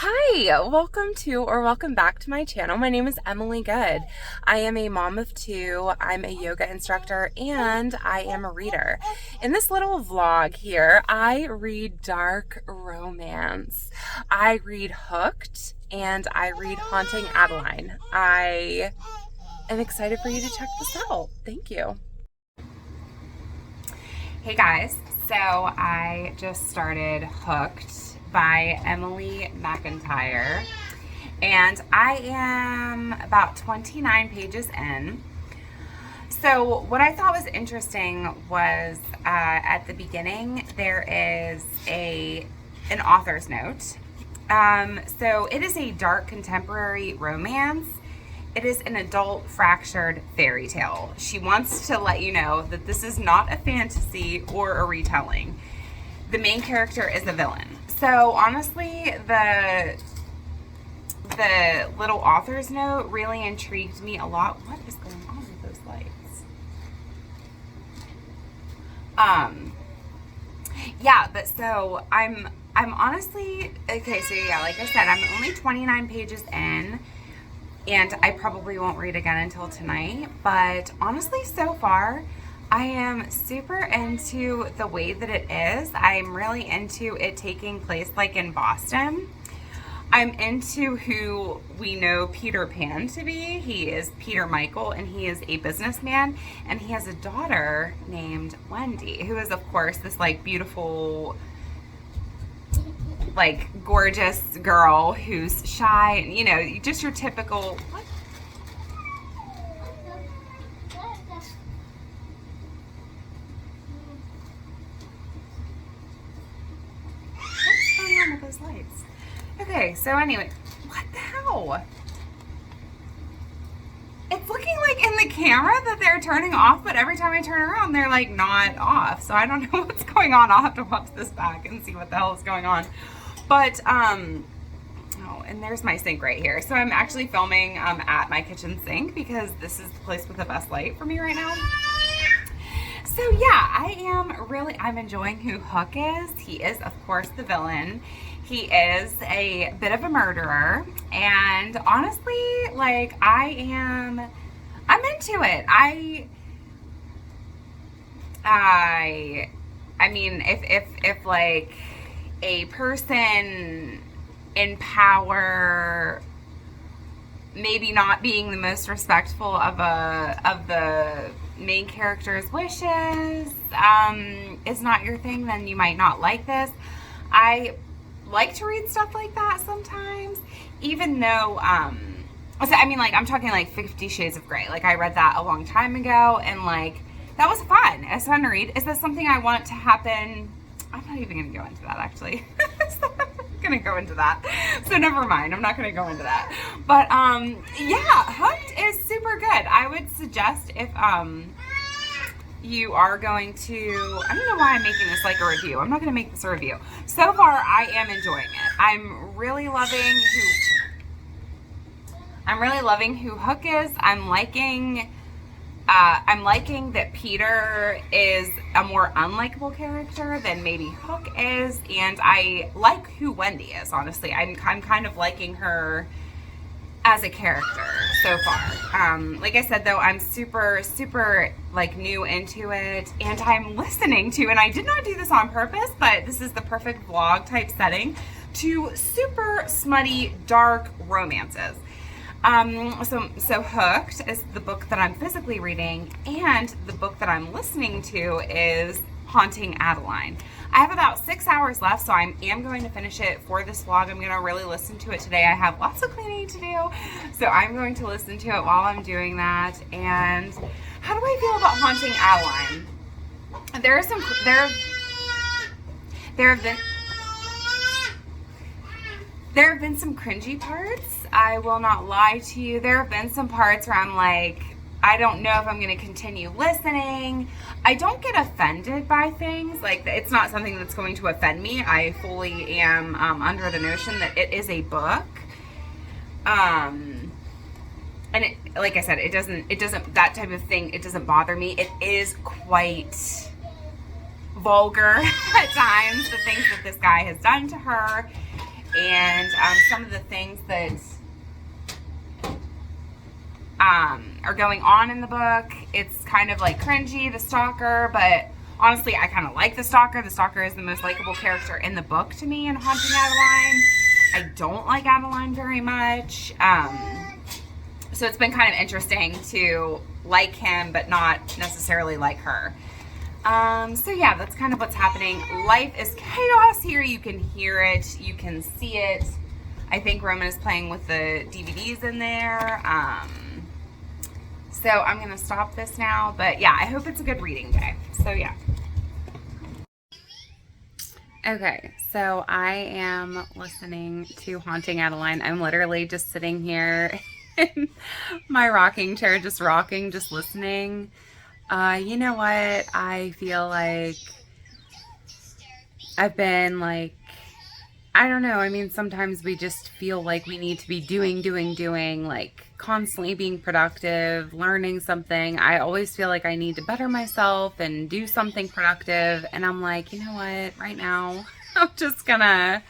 Hi, welcome back to my channel. My name is Emily Good. I am a mom of two, I'm a yoga instructor, and I am a reader. In this little vlog here, I read dark romance. I read Hooked and I read Hunting Adeline. I am excited for you to check this out. Thank you. Hey guys, so I just started Hooked by Emily McIntyre, and I am about 29 pages in. So what I thought was interesting was at the beginning there is an author's note. So it is a dark contemporary romance. It is an adult fractured fairy tale. She wants to let you know that this is not a fantasy or a retelling. The main character is a villain. So honestly, the little author's note really intrigued me a lot. What is going on with those lights? Yeah, but so I'm honestly, okay, so yeah, like I said, I'm only 29 pages in, and I probably won't read again until tonight, but honestly, so far, I am super into the way that it is. I'm really into it taking place like in Boston. I'm into who we know Peter Pan to be. He is Peter Michael, and he is a businessman, and he has a daughter named Wendy, who is of course this like beautiful, like gorgeous girl who's shy, and you know, just your typical, what? With those lights. Okay, so anyway, what the hell? It's looking like in the camera that they're turning off, but every time I turn around, they're like not off. So I don't know what's going on. I'll have to watch this back and see what the hell is going on. But, oh, and there's my sink right here. So I'm actually filming at my kitchen sink because this is the place with the best light for me right now. So yeah, I'm enjoying who Hook is. He is, of course, the villain. He is a bit of a murderer, and honestly, like, I'm into it. I mean, if like a person in power, maybe not being the most respectful of the main character's wishes is not your thing, then you might not like this. I like to read stuff like that sometimes, even though so, I mean, like, I'm talking like 50 Shades of Grey. Like, I read that a long time ago, and like that was fun. It was fun to read. Is that something I want to happen? I'm not even gonna go into that, actually. So I'm not gonna go into that, so never mind, I'm not gonna go into that. But yeah, Hooked is super good. I would suggest, if you are going to, I don't know why I'm making this like a review. I'm not going to make this a review. So far, I am enjoying it. I'm really loving who Hook is. I'm liking that Peter is a more unlikable character than maybe Hook is, and I like who Wendy is, honestly. I'm kind of liking her as a character so far. Like I said, though, I'm super like new into it, and I'm listening to, and I did not do this on purpose, but this is the perfect vlog type setting, to super smutty dark romances. So Hooked is the book that I'm physically reading, and the book that I'm listening to is Hunting Adeline. I have about 6 hours left, so I am going to finish it for this vlog. I'm going to really listen to it today. I have lots of cleaning to do, so I'm going to listen to it while I'm doing that. And how do I feel about Hunting Adeline? There have been some cringy parts. I will not lie to you. There have been some parts where I'm like, I don't know if I'm going to continue listening. I don't get offended by things. Like, it's not something that's going to offend me. I fully am under the notion that it is a book. And it, like I said, it doesn't, that type of thing, it doesn't bother me. It is quite vulgar at times, the things that this guy has done to her. and some of the things that are going on in the book. It's kind of like cringy, the stalker, but honestly, I kind of like the stalker. The stalker is the most likable character in the book to me in Hunting Adeline. I don't like Adeline very much. So it's been kind of interesting to like him, but not necessarily like her. So yeah, that's kind of what's happening. Life is chaos here. You can hear it. You can see it. I think Roman is playing with the DVDs in there. So I'm going to stop this now. But yeah, I hope it's a good reading day. So yeah. Okay, so I am listening to Hunting Adeline. I'm literally just sitting here in my rocking chair, just rocking, just listening. You know what? I feel like I've been like, I don't know. I mean, sometimes we just feel like we need to be doing, like constantly being productive, learning something. I always feel like I need to better myself and do something productive. And I'm like, you know what? Right now, I'm just gonna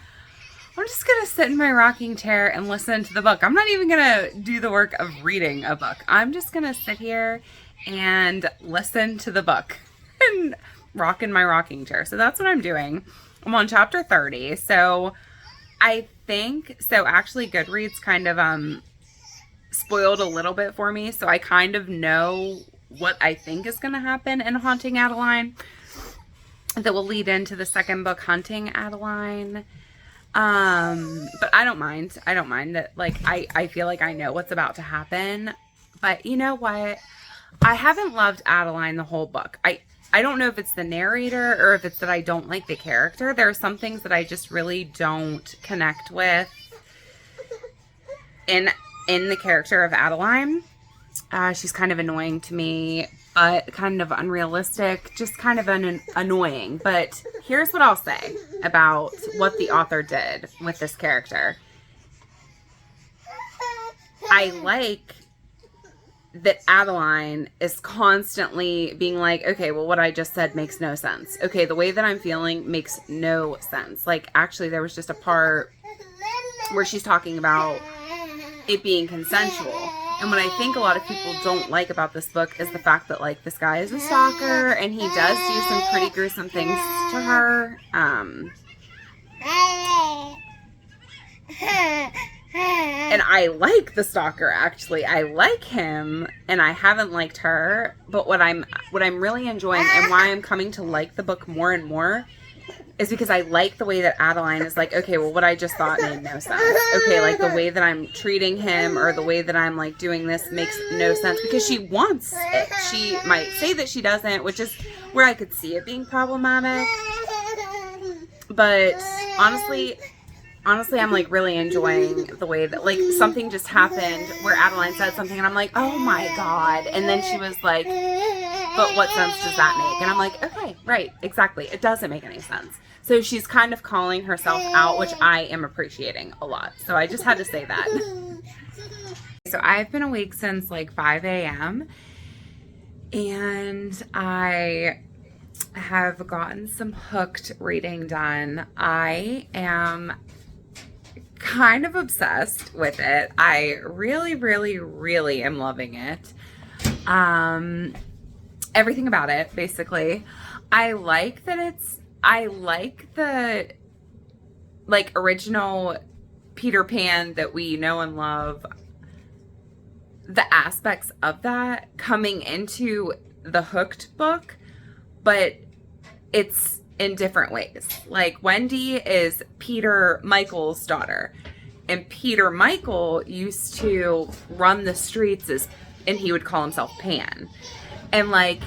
sit in my rocking chair and listen to the book. I'm not even gonna do the work of reading a book. I'm just gonna sit here and listen to the book and rock in my rocking chair. So that's what I'm doing. I'm on chapter 30. So I think, so actually Goodreads kind of spoiled a little bit for me. So I kind of know what I think is going to happen in Hunting Adeline that will lead into the second book, Hunting Adeline. But I don't mind. I don't mind that. Like, I feel like I know what's about to happen. But you know what? I haven't loved Adeline the whole book. I don't know if it's the narrator or if it's that I don't like the character. There are some things that I just really don't connect with in the character of Adeline. She's kind of annoying to me, but kind of unrealistic, just kind of annoying. But here's what I'll say about what the author did with this character. I like that Adeline is constantly being like, okay, well, what I just said makes no sense. Okay, the way that I'm feeling makes no sense. Like, actually, there was just a part where she's talking about it being consensual. And what I think a lot of people don't like about this book is the fact that, like, this guy is a stalker and he does do some pretty gruesome things to her. And I like the stalker, actually. I like him, and I haven't liked her. But what I'm really enjoying and why I'm coming to like the book more and more is because I like the way that Adeline is like, okay, well, what I just thought made no sense. Okay, like the way that I'm treating him or the way that I'm like doing this makes no sense because she wants it. She might say that she doesn't, which is where I could see it being problematic. But honestly, I'm like really enjoying the way that like something just happened where Adeline said something and I'm like, oh my God. And then she was like, but what sense does that make? And I'm like, okay, right, exactly. It doesn't make any sense. So she's kind of calling herself out, which I am appreciating a lot. So I just had to say that. So I've been awake since like 5 a.m. and I have gotten some Hooked reading done. I am kind of obsessed with it. I really, really, really am loving it. Everything about it, basically. I like the like original Peter Pan that we know and love. The aspects of that coming into the Hooked book, but it's in different ways. Like Wendy is Peter Michael's daughter, and Peter Michael used to run the streets and he would call himself Pan. And like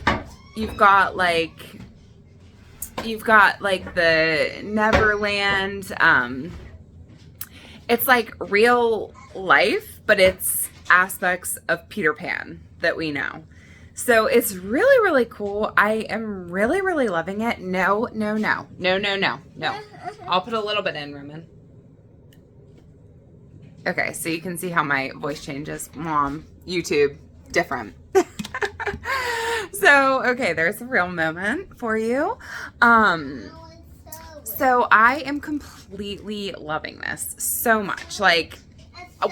you've got like the Neverland. It's like real life, but it's aspects of Peter Pan that we know. So it's really, really cool. I am really, really loving it. No. I'll put a little bit in, Roman. Okay, so you can see how my voice changes. Mom, YouTube, different. So, okay, there's a real moment for you. So I am completely loving this so much. Like,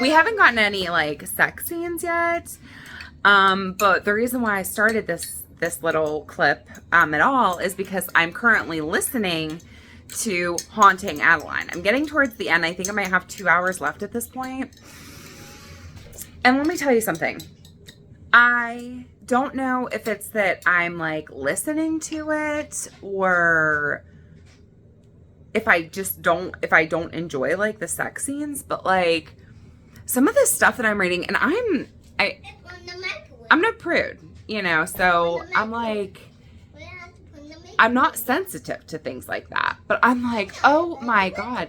we haven't gotten any like sex scenes yet. But the reason why I started this little clip at all is because I'm currently listening to Haunting Adeline. I'm getting towards the end. I think I might have 2 hours left at this point. And let me tell you something. I don't know if it's that I'm like listening to it, or if I don't enjoy like the sex scenes, but like some of this stuff that I'm reading, and I'm no prude, you know, so I'm like, I'm not sensitive to things like that, but I'm like, oh my God,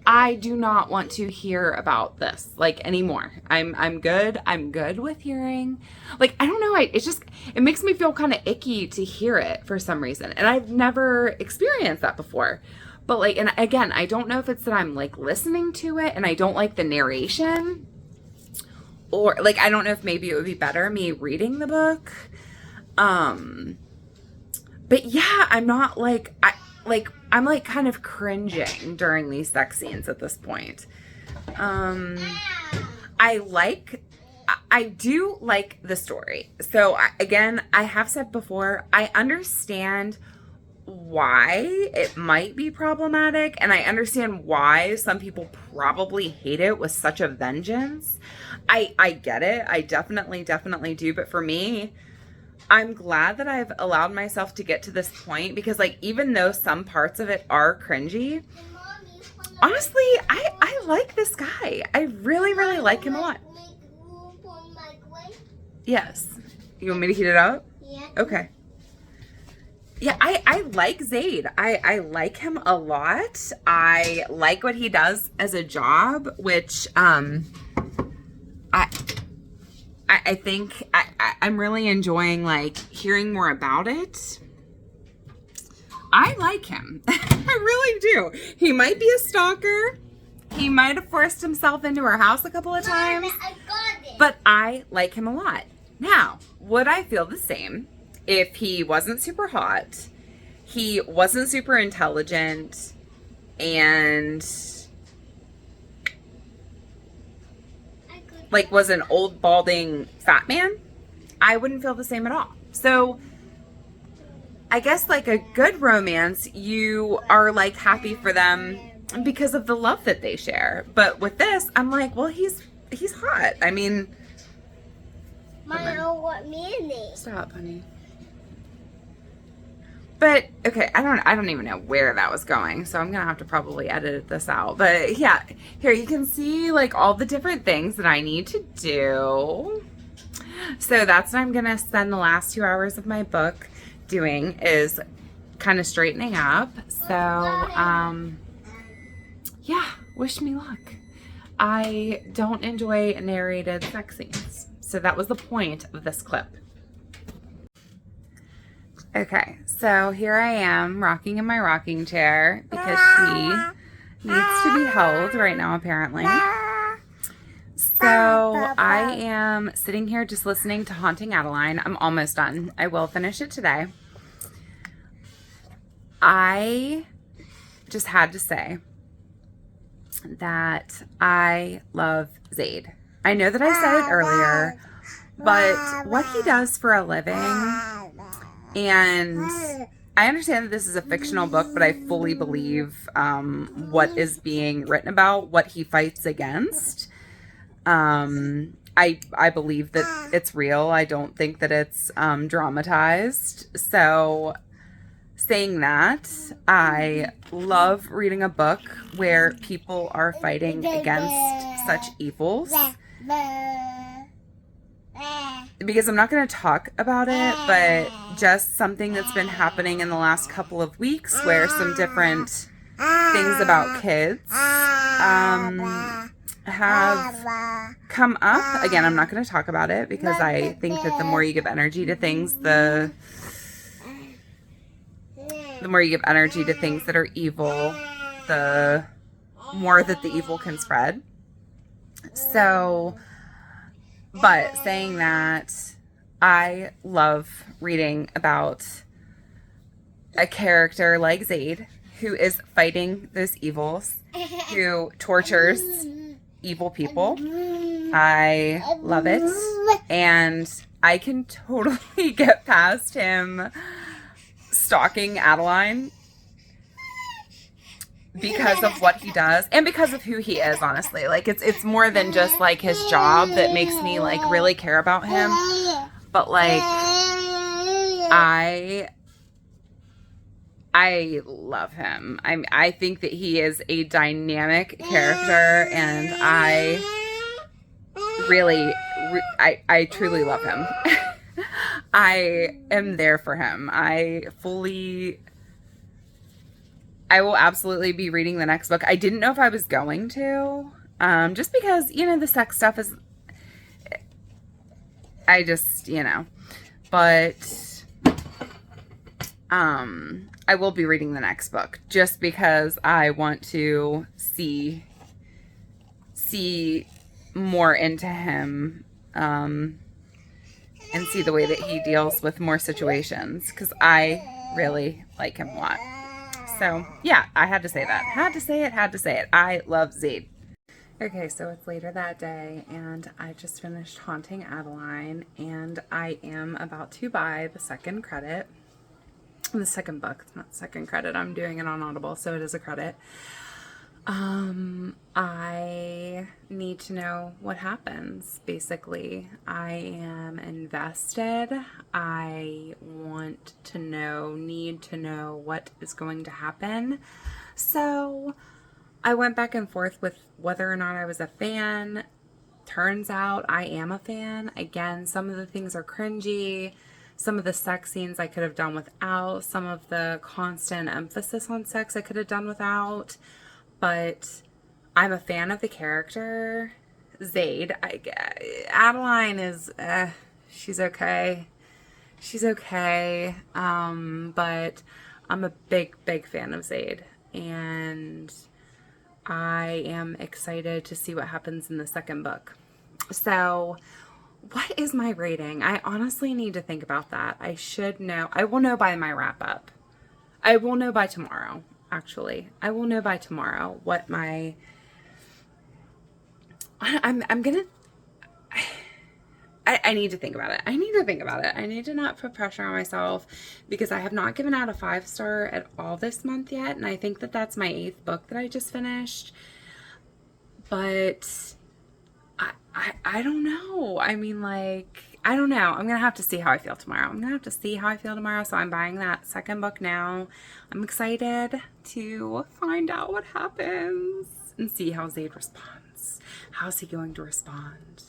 I do not want to hear about this like anymore. I'm good. I'm good with hearing, like, I don't know. It makes me feel kind of icky to hear it for some reason. And I've never experienced that before, but like, and again, I don't know if it's that I'm like listening to it and I don't like the narration, or like, I don't know if maybe it would be better me reading the book. But yeah, I'm not like, I'm like kind of cringing during these sex scenes at this point. I do like the story. So again, I have said before, I understand why it might be problematic, and I understand why some people probably hate it with such a vengeance. I get it. I definitely do. But for me, I'm glad that I've allowed myself to get to this point, because like, even though some parts of it are cringy, honestly, I like this guy. I really like him a lot. Yes. You want me to heat it up? Yeah. Okay. Yeah, I like Zade. I like him a lot. I like what he does as a job, which I think I'm really enjoying like hearing more about it. I like him. I really do. He might be a stalker. He might have forced himself into our house a couple of times. But I like him a lot. Now, would I feel the same if he wasn't super hot, he wasn't super intelligent, and like was an old balding fat man? I wouldn't feel the same at all. So I guess like a good romance, you are like happy for them because of the love that they share. But with this, I'm like, well, he's hot. I mean, what mayonnaise? Stop, honey. But okay, I don't even know where that was going, so I'm gonna have to probably edit this out. But yeah, here you can see like all the different things that I need to do. So that's what I'm gonna spend the last 2 hours of my book doing, is kind of straightening up. So yeah, wish me luck. I don't enjoy narrated sex scenes, so that was the point of this clip. Okay, so here I am rocking in my rocking chair because she needs to be held right now, apparently. So I am sitting here just listening to Haunting Adeline. I'm almost done. I will finish it today. I just had to say that I love Zade. I know that I said it earlier, but what he does for a living, and I understand that this is a fictional book, but I fully believe what is being written about, what he fights against. I believe that it's real. I don't think that it's dramatized. So saying that, I love reading a book where people are fighting against such evils. Because I'm not going to talk about it, but just something that's been happening in the last couple of weeks, where some different things about kids have come up. Again, I'm not going to talk about it because I think that the more you give energy to things, the more you give energy to things that are evil, the more that the evil can spread. So, but saying that, I love reading about a character like Zade, who is fighting those evils, who tortures evil people. I love it. And I can totally get past him stalking Adeline because of what he does and because of who he is, honestly. Like, it's more than just like his job that makes me like really care about him. But like, I love him. I think that he is a dynamic character, and I really, I truly love him. I am there for him. I will absolutely be reading the next book. I didn't know if I was going to, just because, you know, the sex stuff is, I just, you know, but, I will be reading the next book just because I want to see more into him, and see the way that he deals with more situations, because I really like him a lot. So, yeah, I had to say that. Had to say it. I love Zade. Okay, so it's later that day, and I just finished Hunting Adeline, and I am about to buy the second credit. The second book. It's not second credit. I'm doing it on Audible, so it is a credit. I need to know what happens, basically. I am invested. I want to know, need to know what is going to happen. So I went back and forth with whether or not I was a fan. Turns out I am a fan. Again, some of the things are cringy. Some of the sex scenes I could have done without. Some of the constant emphasis on sex I could have done without. But I'm a fan of the character. Zade. Adeline is, she's okay. She's okay. But I'm a big, big fan of Zade. And I am excited to see what happens in the second book. So, what is my rating? I honestly need to think about that. I should know. I will know by my wrap up. I will know by tomorrow, actually. I will know by tomorrow what my... I'm gonna... I need to think about it. I need to not put pressure on myself, because I have not given out a 5-star at all this month yet. And I think that that's my 8th book that I just finished. But I don't know. I mean, like, I don't know. I'm going to have to see how I feel tomorrow. So I'm buying that second book now. I'm excited to find out what happens and see how Zade responds. How's he going to respond?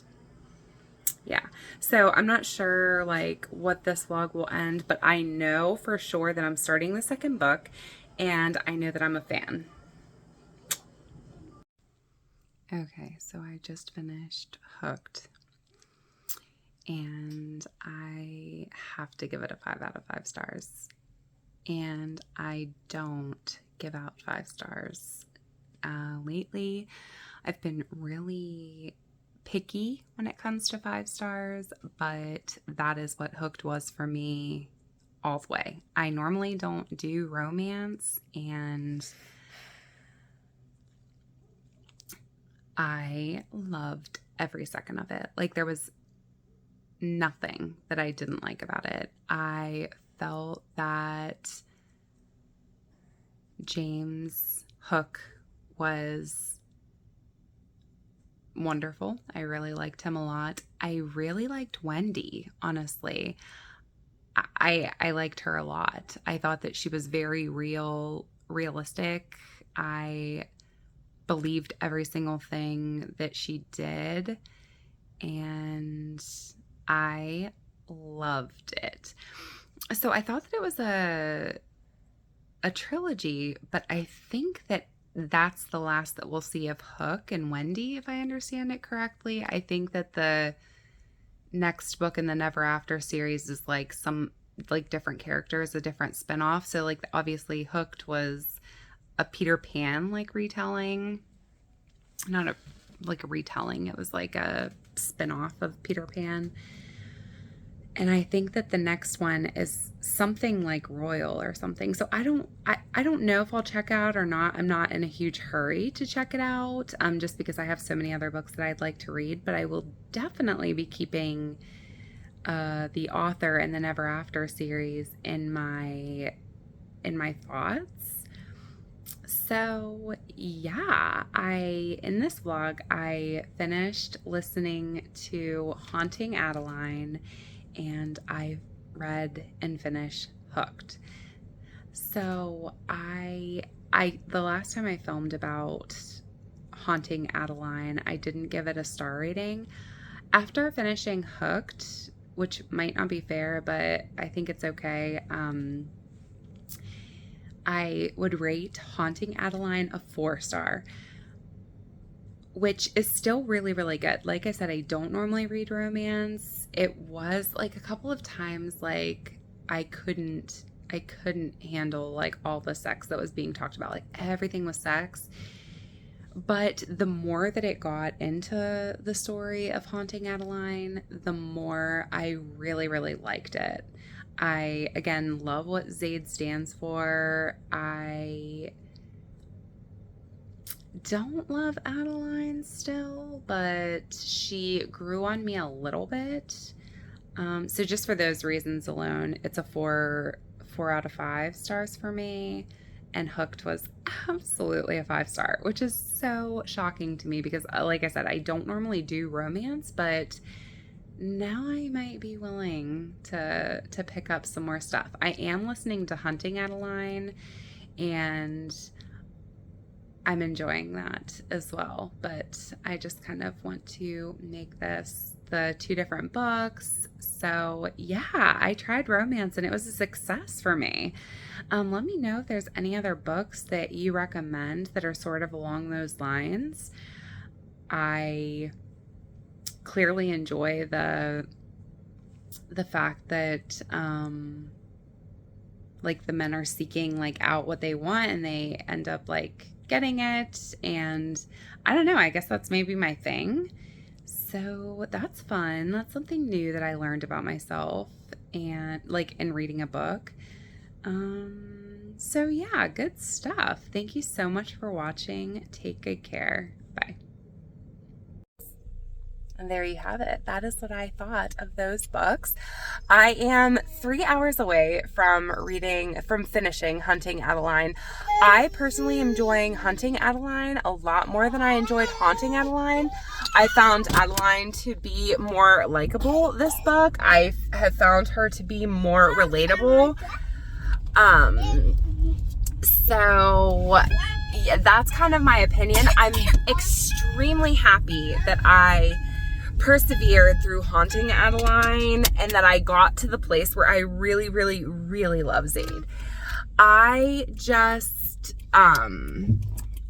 Yeah. So I'm not sure, like, what this vlog will end, but I know for sure that I'm starting the second book, and I know that I'm a fan. Okay, so I just finished Hooked, and I have to give it a 5 out of 5 stars. And I don't give out 5 stars. Lately, I've been really picky when it comes to 5 stars, but that is what Hooked was for me all the way. I normally don't do romance, and I loved every second of it. Like, there was nothing that I didn't like about it. I felt that James Hook was wonderful. I really liked him a lot. I really liked Wendy, honestly. I liked her a lot. I thought that she was very realistic. I believed every single thing that she did, and I loved it. So I thought that it was a trilogy, but I think that that's the last that we'll see of Hook and Wendy, if I understand it correctly. I think that the next book in the Never After series is like some like different characters, a different spinoff. So like obviously Hooked was a Peter Pan like retelling, not a like a retelling, it was like a spinoff of Peter Pan. And I think that the next one is something like Royal or something. So I don't know if I'll check out or not. I'm not in a huge hurry to check it out, just because I have so many other books that I'd like to read. But I will definitely be keeping the author and the Never After series in my thoughts. So yeah, in this vlog I finished listening to Hunting Adeline, and I read and finished Hooked. So the last time I filmed about Hunting Adeline, I didn't give it a star rating. After finishing Hooked, which might not be fair, but I think it's okay, I would rate Hunting Adeline a 4-star, which is still really, really good. Like I said, I don't normally read romance. It was like a couple of times like I couldn't handle like all the sex that was being talked about. Like everything was sex. But the more that it got into the story of Hunting Adeline, the more I really, really liked it. I, again, love what Zade stands for. I don't love Adeline still, but she grew on me a little bit. So just for those reasons alone, it's a 4 out of 5 stars for me. And Hooked was absolutely a 5-star, which is so shocking to me because, like I said, I don't normally do romance, but now I might be willing to pick up some more stuff. I am listening to Hunting Adeline, and I'm enjoying that as well, but I just kind of want to make this the 2 different books. So yeah, I tried romance and it was a success for me. Let me know if there's any other books that you recommend that are sort of along those lines. I clearly enjoy the fact that like the men are seeking like out what they want and they end up like getting it, and I don't know, I guess that's maybe my thing. So that's fun. That's something new that I learned about myself and like in reading a book. So yeah, good stuff. Thank you so much for watching. Take good care. Bye. And there you have it. That is what I thought of those books. I am 3 hours away from finishing Hunting Adeline. I personally am enjoying Hunting Adeline a lot more than I enjoyed Haunting Adeline. I found Adeline to be more likable this book. I have found her to be more relatable. So yeah, that's kind of my opinion. I'm extremely happy that I persevered through Haunting Adeline and that I got to the place where I really, really, really love Zade. I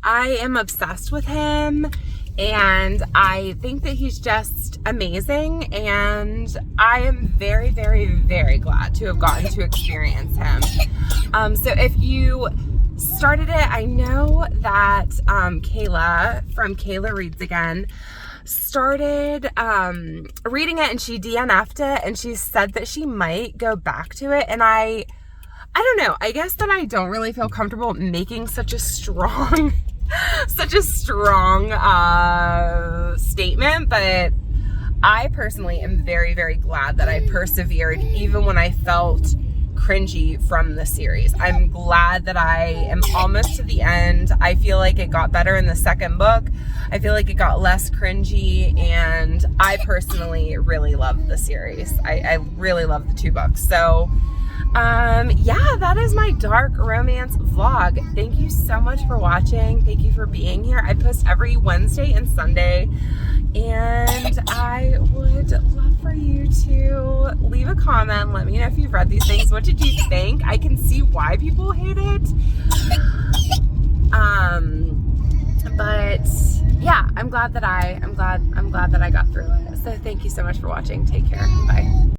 am obsessed with him, and I think that he's just amazing, and I am very, very, very glad to have gotten to experience him. So if you started it, I know that Kayla from Kayla Reads Again started reading it, and she DNF'd it, and she said that she might go back to it, and I don't know, I guess that I don't really feel comfortable making such a strong statement, but I personally am very, very glad that I persevered even when I felt cringy from the series. I'm glad that I am almost to the end. I feel like it got better in the second book. I feel like it got less cringy, and I personally really love the series. I really love the 2 books. So yeah, that is my dark romance vlog. Thank you so much for watching. Thank you for being here. I post every Wednesday and Sunday, and I would love for you to leave a comment. Let me know if you've read these things. What did you think? I can see why people hate it. But yeah, I'm glad that I got through it. So thank you so much for watching. Take care. Bye.